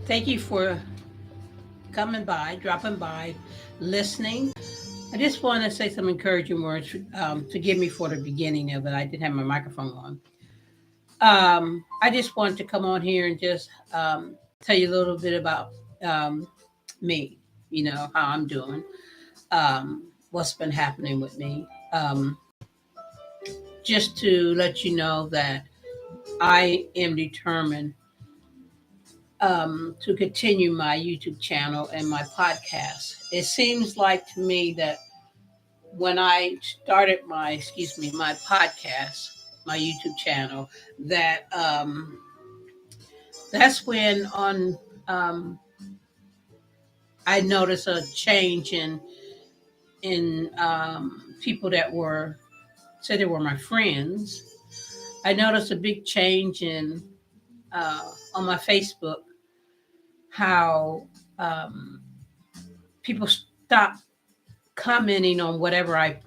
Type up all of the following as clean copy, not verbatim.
Thank you for coming by, dropping by, listening. I just want to say some encouraging words. Forgive me for the beginning of it. I didn't have my microphone on. I just want to come on here and just tell you a little bit about um, me, how I'm doing, what's been happening with me. Just to let you know that I am determined to continue my YouTube channel and my podcast. It seems like to me that when I started my podcast, my YouTube channel, that that's when um, I noticed a change in people that were said they were my friends. I noticed a big change in on my Facebook how um, people stopped commenting on whatever I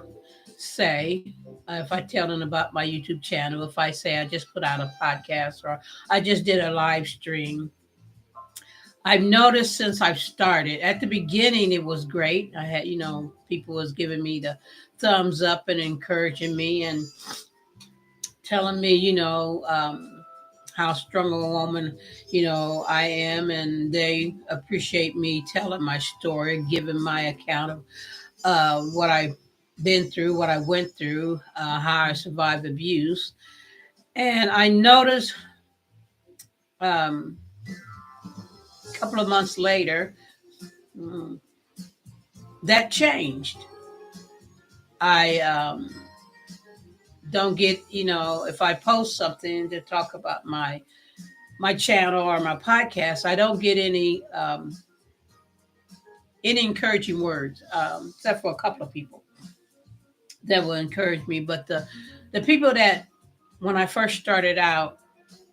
say. If I tell them about my YouTube channel, if I say I just put out a podcast or I just did a live stream, I've noticed since I've started. At the beginning, it was great. I had, people was giving me the thumbs up and encouraging me and telling me, how strong a woman, I am, and they appreciate me telling my story, giving my account of what I've been through, what I went through, how I survived abuse. And I noticed a couple of months later mm, that changed. I don't get, if I post something to talk about my channel or my podcast, I don't get any encouraging words, except for a couple of people that will encourage me. But the people that when I first started out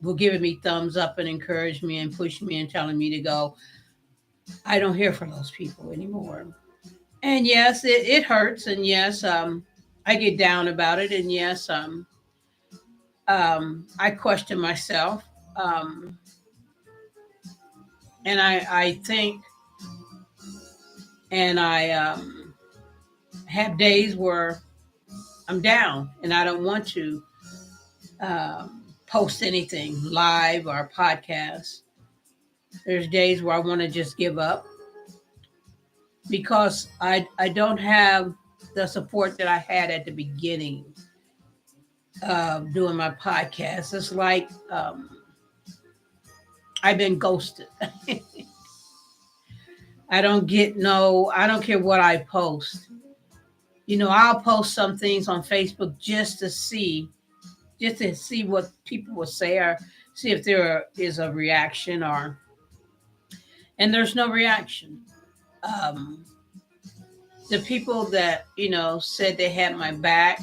were giving me thumbs up and encourage me and push me and telling me to go, I don't hear from those people anymore. And yes, it hurts. And yes, I get down about it. And yes, I question myself. Um, and I think, and I have days where I'm down and I don't want to post anything live or podcast. There's days where I want to just give up because I don't have the support that I had at the beginning of doing my podcast. It's like I've been ghosted. I don't care what I post. I'll post some things on Facebook just to see what people will say or see if there is a reaction and there's no reaction. Um, the people that, said they had my back,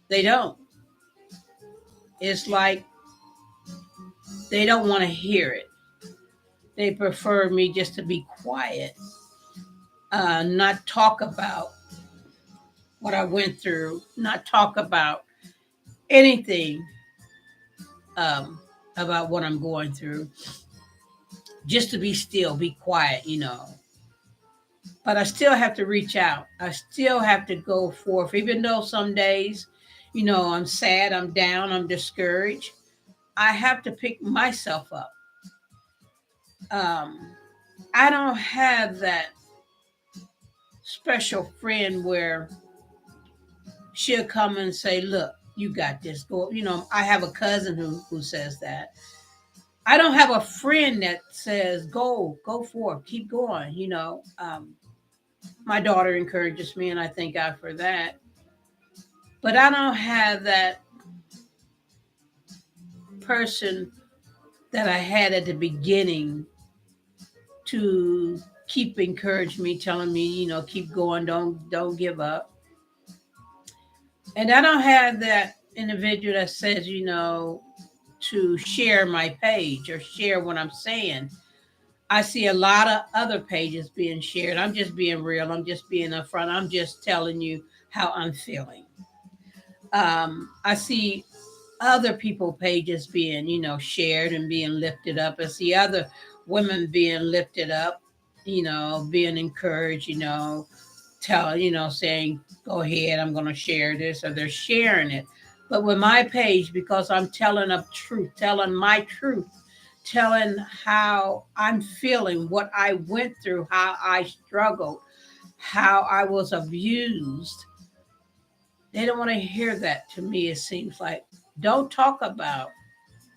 they don't. It's like they don't want to hear it. They prefer me just to be quiet, not talk about what I went through, not talk about anything um, about what I'm going through, just to be still, be quiet. But I still have to reach out. I still have to go forth, even though some days, I'm sad, I'm down, I'm discouraged. I have to pick myself up. Um, I don't have that special friend where she'll come and say, "Look, you got this." Go. I have a cousin who says that. I don't have a friend that says, "Go for it, keep going." My daughter encourages me, and I thank God for that. But I don't have that person that I had at the beginning to keep encouraging me, telling me, keep going, don't give up. And I don't have that individual that says, to share my page or share what I'm saying. I see a lot of other pages being shared. I'm just being real. I'm just being upfront. I'm just telling you how I'm feeling. I see other people pages being, shared and being lifted up. I see other women being lifted up, being encouraged, saying, go ahead, I'm going to share this, or they're sharing it. But with my page, because I'm telling a truth, telling my truth, telling how I'm feeling, what I went through, how I struggled, how I was abused, they don't want to hear that. To me, it seems like, don't talk about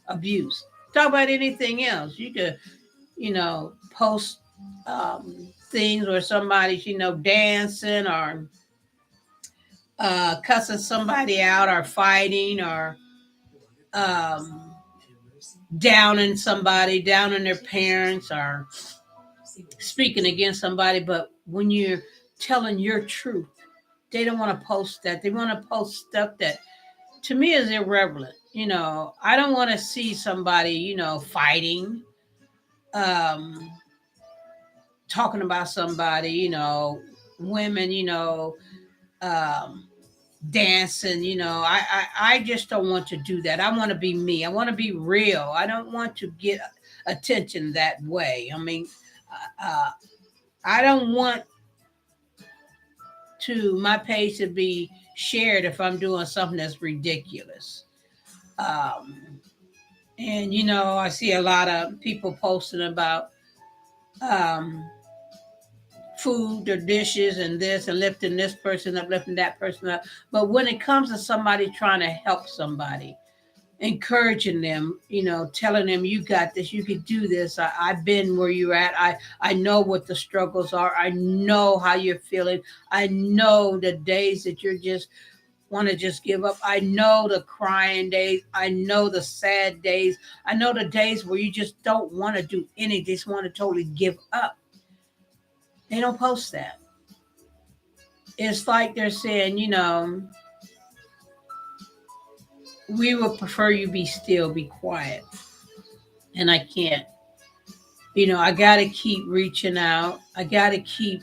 abuse. Talk about anything else. You could, post things where somebody's, dancing or cussing somebody out or fighting or um, downing somebody, downing their parents or speaking against somebody. But when you're telling your truth, they don't want to post that. They want to post stuff that to me is irrelevant. I don't want to see somebody, fighting, um, talking about somebody, women, um, dancing, I just don't want to do that. I want to be me. I want to be real. I don't want to get attention that way. I mean, uh, I don't want to my page to be shared if I'm doing something that's ridiculous. Um, and I see a lot of people posting about um, food or dishes and this and lifting this person up, lifting that person up. But when it comes to somebody trying to help somebody, encouraging them, telling them you got this, you could do this. I've been where you're at. I know what the struggles are. I know how you're feeling. I know the days that you're just want to just give up. I know the crying days. I know the sad days. I know the days where you just don't want to do anything, just want to totally give up. They don't post that. It's like they're saying, we would prefer you be still, be quiet. And I can't. I got to keep reaching out. I got to keep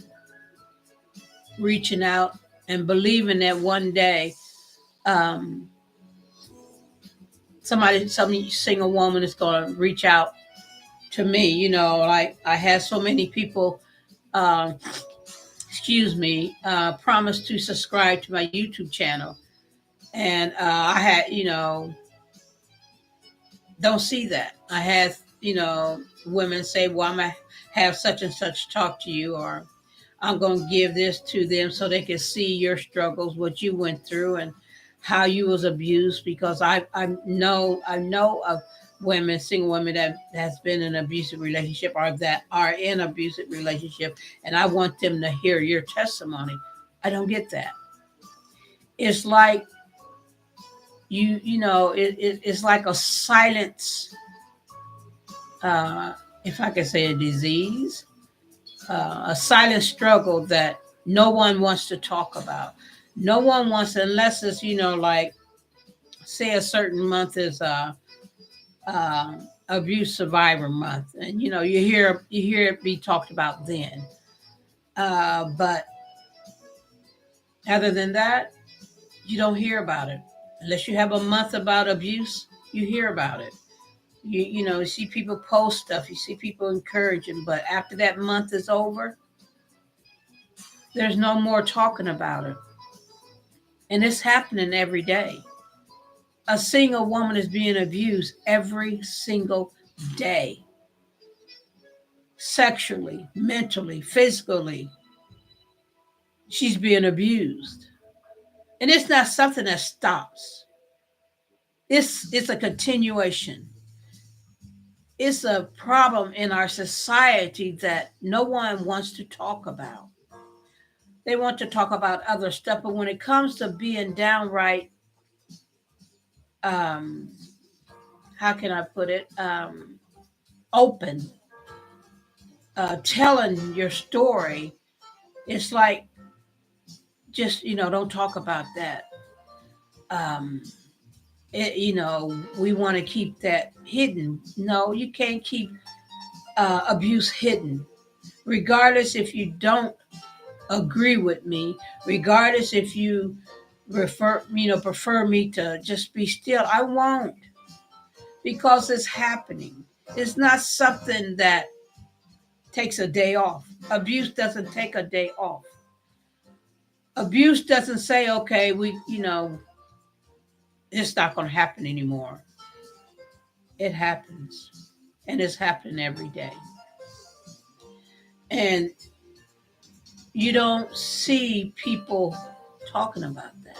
reaching out and believing that one day um, some single woman is going to reach out to me. Like I had so many people, um, promise to subscribe to my YouTube channel. And I had, don't see that. I had, women say, well, I'm going to have such and such talk to you, or I'm going to give this to them so they can see your struggles, what you went through and how you was abused. Because I know of women, single women that has been in an abusive relationship or that are in an abusive relationship. And I want them to hear your testimony. I don't get that. It's like it's like a silence, if I can say a disease, a silent struggle that no one wants to talk about. No one wants, unless it's, like, say a certain month is abuse survivor month. And, you hear it be talked about then. But other than that, you don't hear about it. Unless you have a month about abuse, you hear about it. You see people post stuff, you see people encouraging, but after that month is over, there's no more talking about it. And it's happening every day. A single woman is being abused every single day. Sexually, mentally, physically. She's being abused. And it's not something that stops. It's a continuation. It's a problem in our society that no one wants to talk about. They want to talk about other stuff, but when it comes to being downright, um, how can I put it, open, telling your story, it's like just don't talk about that. Um, we want to keep that hidden. No, you can't keep abuse hidden, regardless if you don't agree with me, regardless if you prefer me to just be still. I won't, because it's happening. It's not something that takes a day off. Abuse doesn't take a day off. Abuse doesn't say, okay, it's not going to happen anymore. It happens, and it's happening every day. And you don't see people talking about that.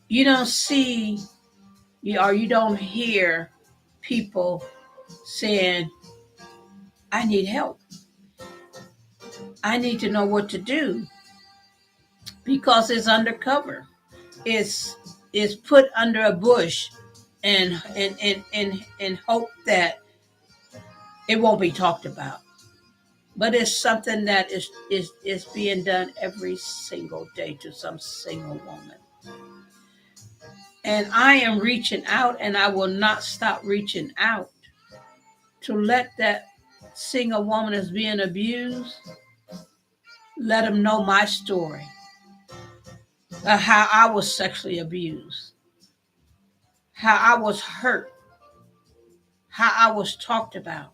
You don't see, or you don't hear people saying, I need help. I need to know what to do, because it's undercover. It's put under a bush and hope that it won't be talked about. But it's something that is being done every single day to some single woman. And I am reaching out, and I will not stop reaching out to let that single woman that's being abused, let them know my story of how I was sexually abused, how I was hurt, how I was talked about,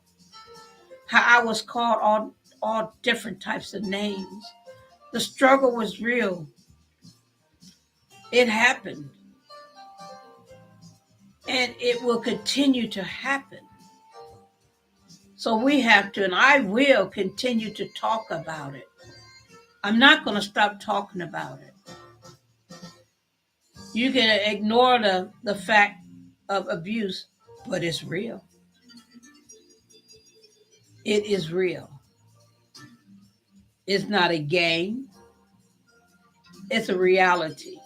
how I was called all different types of names. The struggle was real. It happened. And it will continue to happen. So we have to, and I will continue to talk about it. I'm not going to stop talking about it. You can ignore the fact of abuse, but it's real. It is real. It's not a game. It's a reality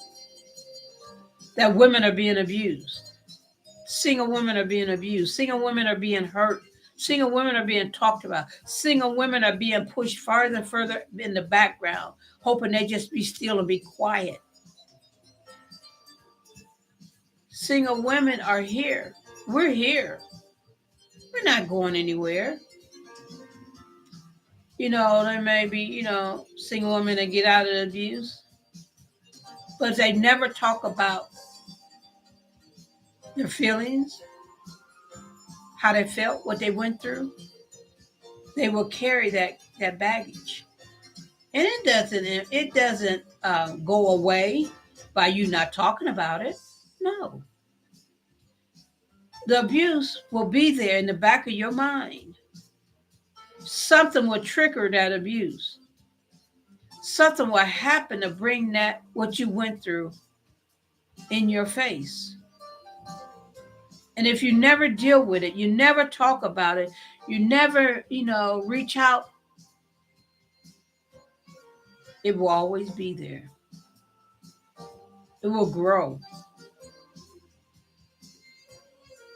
that women are being abused. Single women are being abused. Single women are being hurt. Single women are being talked about. Single women are being pushed farther and further in the background, hoping they just be still and be quiet. Single women are here. We're here. We're not going anywhere. There may be, single women that get out of abuse, but they never talk about their feelings, how they felt, what they went through. They will carry that baggage, and it doesn't go away by you not talking about it. No, the abuse will be there in the back of your mind. Something will trigger that abuse. Something will happen to bring that what you went through in your face. And if you never deal with it, you never talk about it, you never, reach out, it will always be there. It will grow.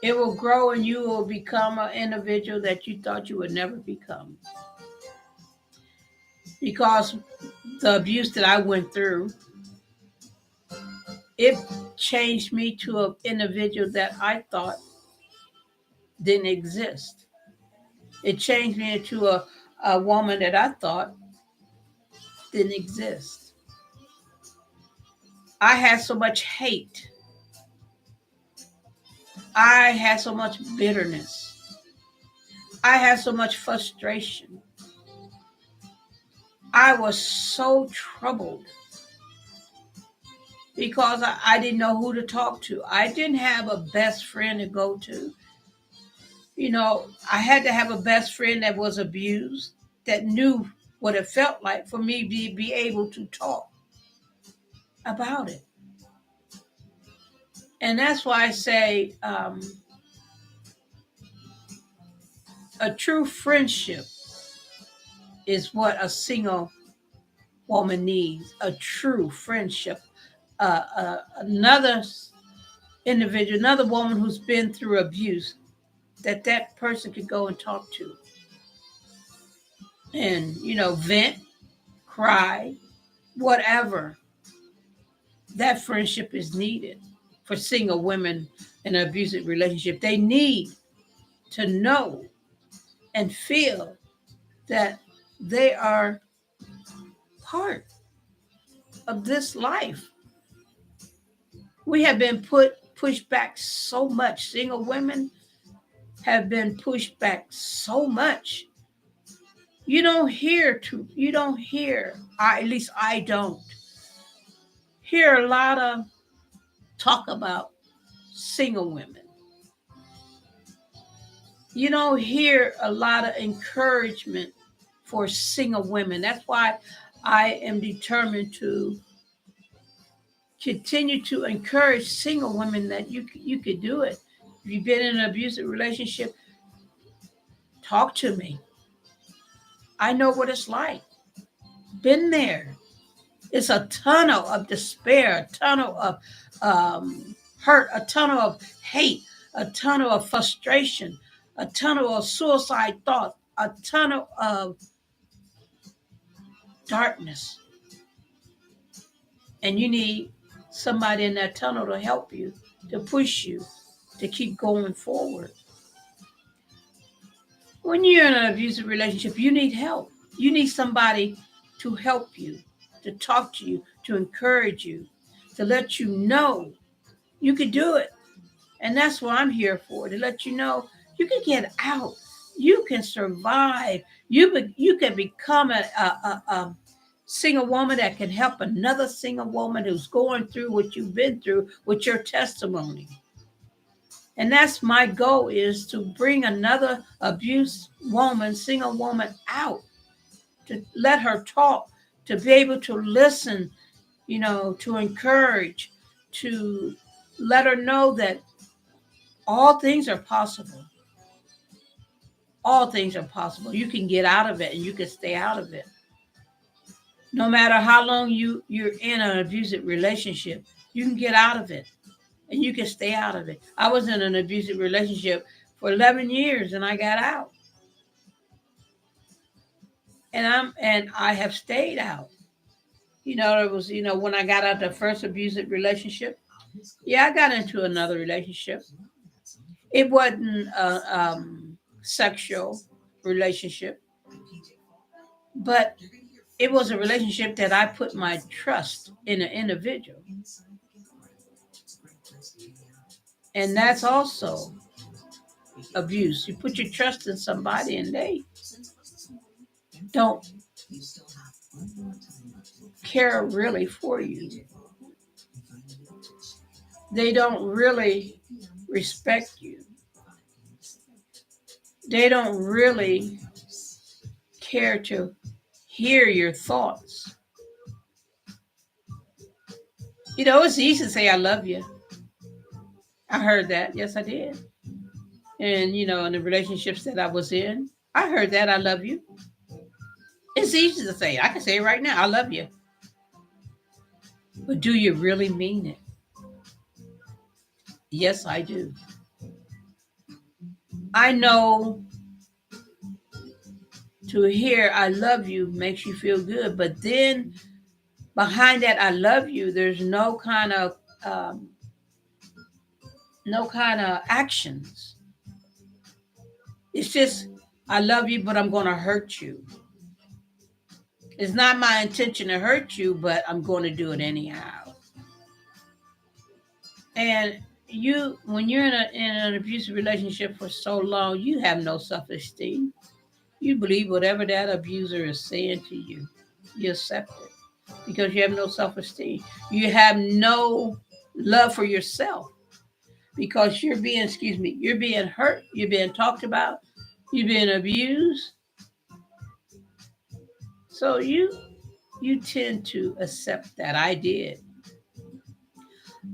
It will grow, and you will become an individual that you thought you would never become. Because the abuse that I went through, it changed me to an individual that I thought didn't exist. It changed me into a woman that I thought didn't exist. I had so much hate. I had so much bitterness. I had so much frustration. I was so troubled because I didn't know who to talk to. I didn't have a best friend to go to. I had to have a best friend that was abused, that knew what it felt like for me to be able to talk about it. And that's why I say a true friendship is what a single woman needs. A true friendship. Another individual, another woman who's been through abuse, that person could go and talk to. And, vent, cry, whatever. That friendship is needed for single women in an abusive relationship. They need to know and feel that they are part. of this life. We have been pushed back so much. Single women have been pushed back so much. You don't hear, at least I don't hear a lot of talk about single women. You don't hear a lot of encouragement for single women. That's why I am determined to continue to encourage single women that you could do it. If you've been in an abusive relationship, talk to me. I know what it's like. Been there. It's a tunnel of despair, a tunnel of hurt, a tunnel of hate, a tunnel of frustration, a tunnel of suicide thoughts, a tunnel of darkness. And you need somebody in that tunnel to help you, to push you, to keep going forward. When you're in an abusive relationship, you need help. You need somebody to help you, to talk to you, to encourage you, to let you know you could do it. And that's what I'm here for, to let you know you can get out. You can survive. You can become a single woman that can help another single woman who's going through what you've been through with your testimony. And that's my goal, is to bring another abused woman, single woman out, to let her talk, to be able to listen, to encourage, to let her know that all things are possible. All things are possible. You can get out of it and you can stay out of it. No matter how long you're in an abusive relationship, you can get out of it and you can stay out of it. I was in an abusive relationship for 11 years and I got out. And I have stayed out. It was, when I got out the first abusive relationship, yeah, I got into another relationship. It wasn't a sexual relationship, but it was a relationship that I put my trust in an individual. And that's also abuse. You put your trust in somebody and they don't care really for you. They don't really respect you. They don't really care to hear your thoughts. It's easy to say, I love you. I heard that. Yes, I did. And, in the relationships that I was in, I heard that, I love you. It's easy to say. I can say it right now, I love you. But do you really mean it? Yes, I do. I know to hear I love you makes you feel good, but then behind that I love you, there's no kind of actions. It's just I love you, but I'm going to hurt you. It's not my intention to hurt you, but I'm going to do it anyhow. And when you're in an abusive relationship for so long, you have no self-esteem. You believe whatever that abuser is saying to you. You accept it because you have no self-esteem. You have no love for yourself because you're being hurt. You're being talked about. You're being abused. So you tend to accept that. I did.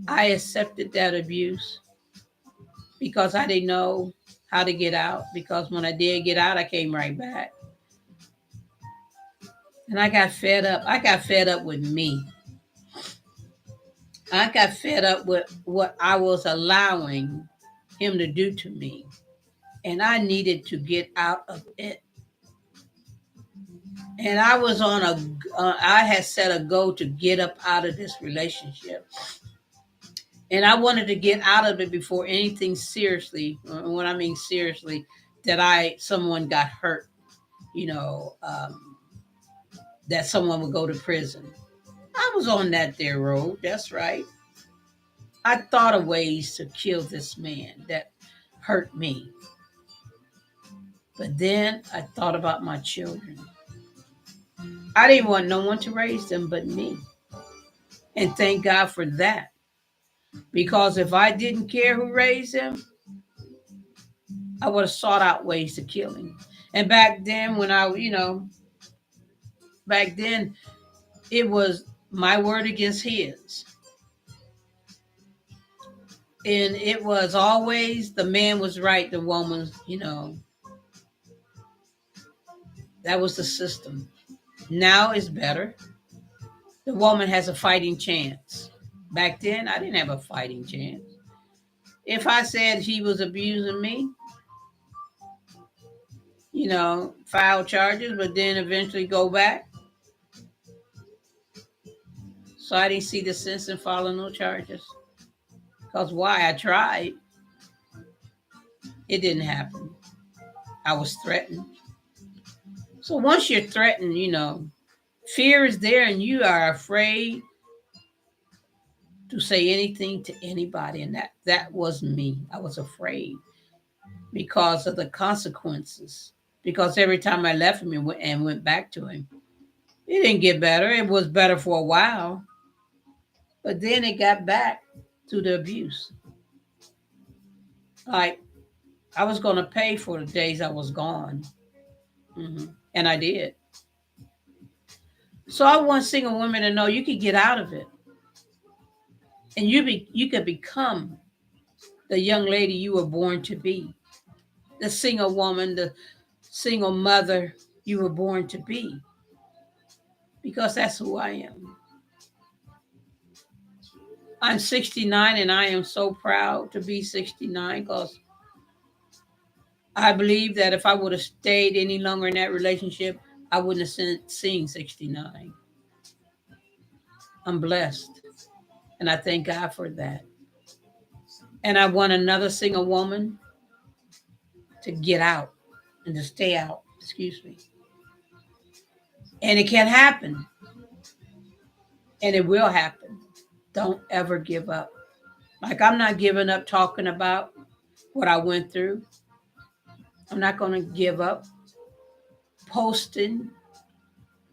I accepted that abuse because I didn't know how to get out. Because when I did get out, I came right back. And I got fed up. I got fed up with me. I got fed up with what I was allowing him to do to me. And I needed to get out of it. And I had set a goal to get up out of this relationship. And I wanted to get out of it before anything seriously, when I mean seriously, that someone got hurt, that someone would go to prison. I was on that there road. That's right. I thought of ways to kill this man that hurt me. But then I thought about my children. I didn't want no one to raise them but me. And thank God for that. Because if I didn't care who raised them, I would have sought out ways to kill him. And back then, back then, it was my word against his. And it was always the man was right, the woman, that was the system. Now it's better. The woman has a fighting chance. Back then, I didn't have a fighting chance. If I said he was abusing me, file charges, but then eventually go back. So I didn't see the sense in filing no charges. Because why? I tried. It didn't happen. I was threatened. So once you're threatened, fear is there and you are afraid to say anything to anybody. And that was me. I was afraid because of the consequences. Because every time I left him and went back to him, it didn't get better. It was better for a while. But then it got back to the abuse. Like I was going to pay for the days I was gone. And I did. So I want single women to know you can get out of it. And you can become the young lady you were born to be. The single woman, the single mother you were born to be. Because that's who I am. I'm 69 and I am so proud to be 69 because I believe that if I would have stayed any longer in that relationship, I wouldn't have seen 69. I'm blessed. And I thank God for that. And I want another single woman to get out and to stay out. Excuse me. And it can happen. And it will happen. Don't ever give up. Like I'm not giving up talking about what I went through. I'm not going to give up posting,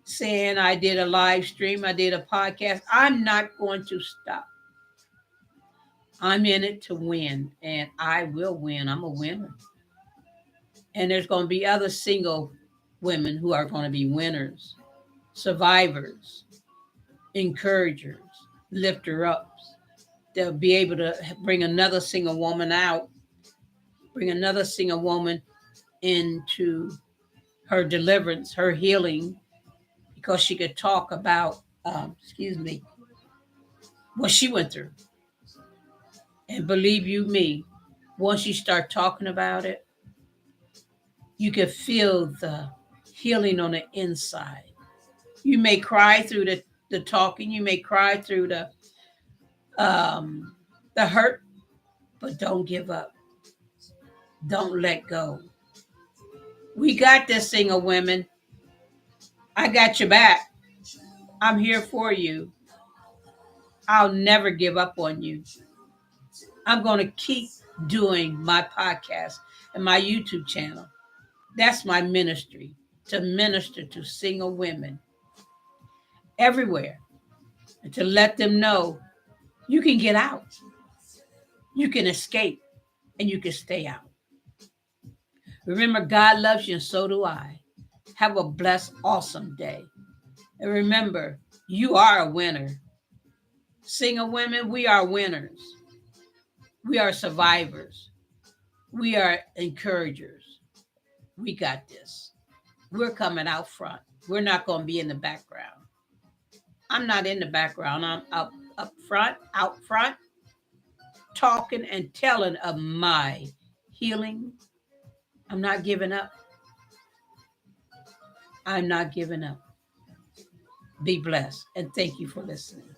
saying I did a live stream, I did a podcast. I'm not going to stop. I'm in it to win, and I will win. I'm a winner. And there's going to be other single women who are going to be winners, survivors, encouragers, lifter ups. They'll be able to bring another single woman out, bring another single woman into her deliverance, her healing, because she could talk about, what she went through. And believe you me, once you start talking about it, you can feel the healing on the inside. You may cry through the talking, you may cry through the hurt, but don't give up. Don't let go. We got this, single women. I got your back. I'm here for you. I'll never give up on you. I'm going to keep doing my podcast and my YouTube channel. That's my ministry, to minister to single women everywhere and to let them know you can get out, you can escape, and you can stay out. Remember, God loves you and so do I. Have a blessed, awesome day. And remember, you are a winner. Single women, we are winners. We are survivors. We are encouragers. We got this. We're coming out front. We're not going to be in the background. I'm not in the background. I'm up front, out front, talking and telling of my healing. I'm not giving up. I'm not giving up. Be blessed. And thank you for listening.